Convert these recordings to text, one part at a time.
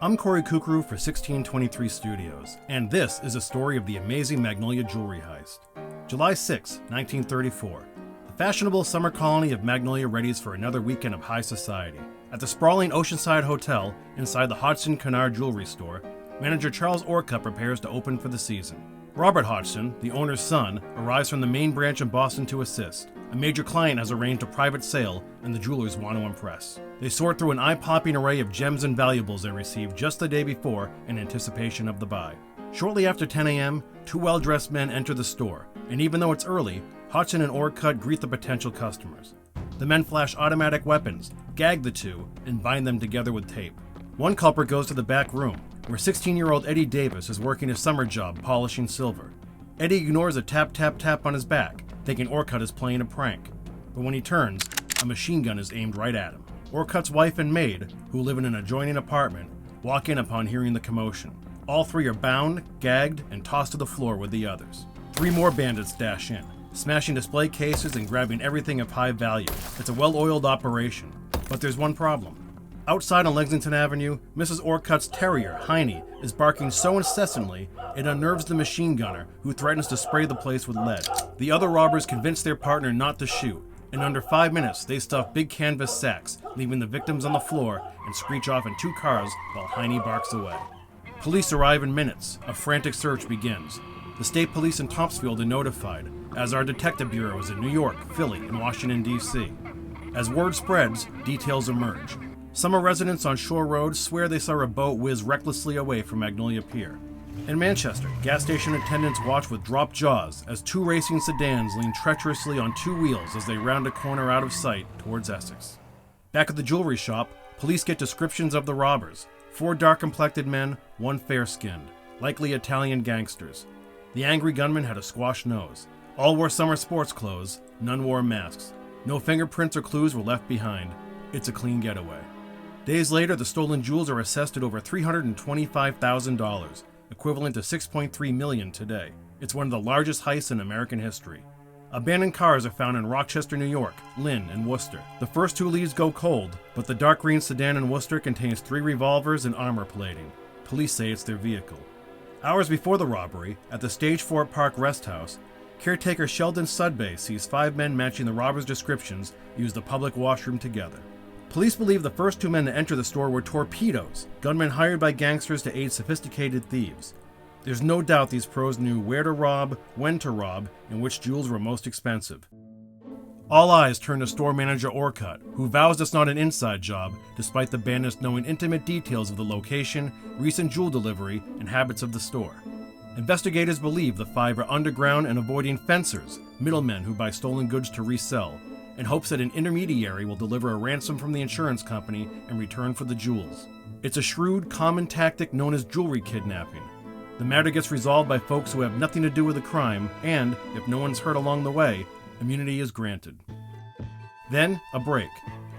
I'm Kory for 1623 Studios, and this is a story of the amazing Magnolia jewelry heist. July 6, 1934. The fashionable summer colony of Magnolia readies for another weekend of high society. At the sprawling Oceanside Hotel, inside the Hodgson Kennard jewelry store, manager Charles Orcutt prepares to open for the season. Robert Hodgson, the owner's son, arrives from the main branch in Boston to assist. A major client has arranged a private sale, and the jewelers want to impress. They sort through an eye-popping array of gems and valuables they received just the day before in anticipation of the buy. Shortly after 10 a.m., two well-dressed men enter the store, and even though it's early, Hodgson and Orcutt greet the potential customers. The men flash automatic weapons, gag the two, and bind them together with tape. One culprit goes to the back room, where 16-year-old Eddie Davis is working a summer job polishing silver. Eddie ignores a tap-tap-tap on his back, thinking Orcutt is playing a prank. But when he turns, a machine gun is aimed right at him. Orcutt's wife and maid, who live in an adjoining apartment, walk in upon hearing the commotion. All three are bound, gagged, and tossed to the floor with the others. Three more bandits dash in, smashing display cases and grabbing everything of high value. It's a well-oiled operation, but there's one problem. Outside on Lexington Avenue, Mrs. Orcutt's terrier, Heine, is barking so incessantly it unnerves the machine gunner, who threatens to spray the place with lead. The other robbers convince their partner not to shoot. In under 5 minutes, they stuff big canvas sacks, leaving the victims on the floor and screech off in two cars while Heine barks away. Police arrive in minutes. A frantic search begins. The state police in Topsfield are notified, as are detective bureaus in New York, Philly, and Washington, D.C. As word spreads, details emerge. Summer residents on Shore Road swear they saw a boat whiz recklessly away from Magnolia Pier. In Manchester, gas station attendants watch with dropped jaws as two racing sedans lean treacherously on two wheels as they round a corner out of sight towards Essex. Back at the jewelry shop, police get descriptions of the robbers. 4 dark-complected men, 1 fair-skinned, likely Italian gangsters. The angry gunman had a squashed nose. All wore summer sports clothes, none wore masks. No fingerprints or clues were left behind. It's a clean getaway. Days later, the stolen jewels are assessed at over $325,000, equivalent to $6.3 million today. It's one of the largest heists in American history. Abandoned cars are found in Rochester, New York, Lynn, and Worcester. The first 2 leads go cold, but the dark green sedan in Worcester contains 3 revolvers and armor plating. Police say it's their vehicle. Hours before the robbery, at the Stage Fort Park Rest House, caretaker Sheldon Sudbay sees 5 men matching the robbers' descriptions use the public washroom together. Police believe the first 2 men to enter the store were torpedoes, gunmen hired by gangsters to aid sophisticated thieves. There's no doubt these pros knew where to rob, when to rob, and which jewels were most expensive. All eyes turn to store manager Orcutt, who vows it's not an inside job, despite the bandits knowing intimate details of the location, recent jewel delivery, and habits of the store. Investigators believe the 5 are underground and avoiding fencers, middlemen who buy stolen goods to resell, in hopes that an intermediary will deliver a ransom from the insurance company in return for the jewels. It's a shrewd, common tactic known as jewelry kidnapping. The matter gets resolved by folks who have nothing to do with the crime, and, if no one's hurt along the way, immunity is granted. Then, a break.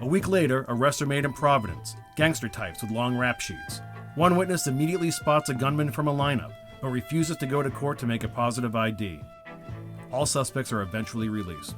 A week later, arrests are made in Providence, gangster types with long rap sheets. One witness immediately spots a gunman from a lineup, but refuses to go to court to make a positive ID. All suspects are eventually released.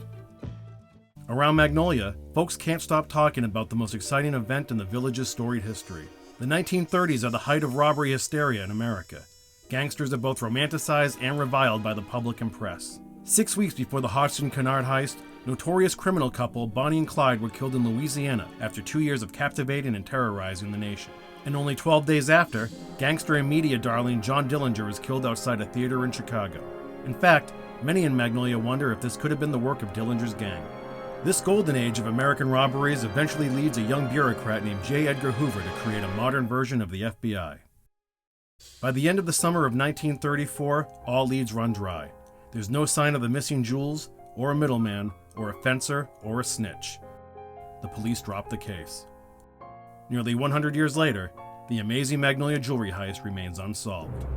Around Magnolia, folks can't stop talking about the most exciting event in the village's storied history. The 1930s are the height of robbery hysteria in America. Gangsters are both romanticized and reviled by the public and press. 6 weeks before the Hodgson Kennard heist, notorious criminal couple Bonnie and Clyde were killed in Louisiana after 2 years of captivating and terrorizing the nation. And only 12 days after, gangster and media darling John Dillinger was killed outside a theater in Chicago. In fact, many in Magnolia wonder if this could have been the work of Dillinger's gang. This golden age of American robberies eventually leads a young bureaucrat named J. Edgar Hoover to create a modern version of the FBI. By the end of the summer of 1934, all leads run dry. There's no sign of the missing jewels, or a middleman, or a fencer, or a snitch. The police drop the case. Nearly 100 years later, the amazing Magnolia jewelry heist remains unsolved.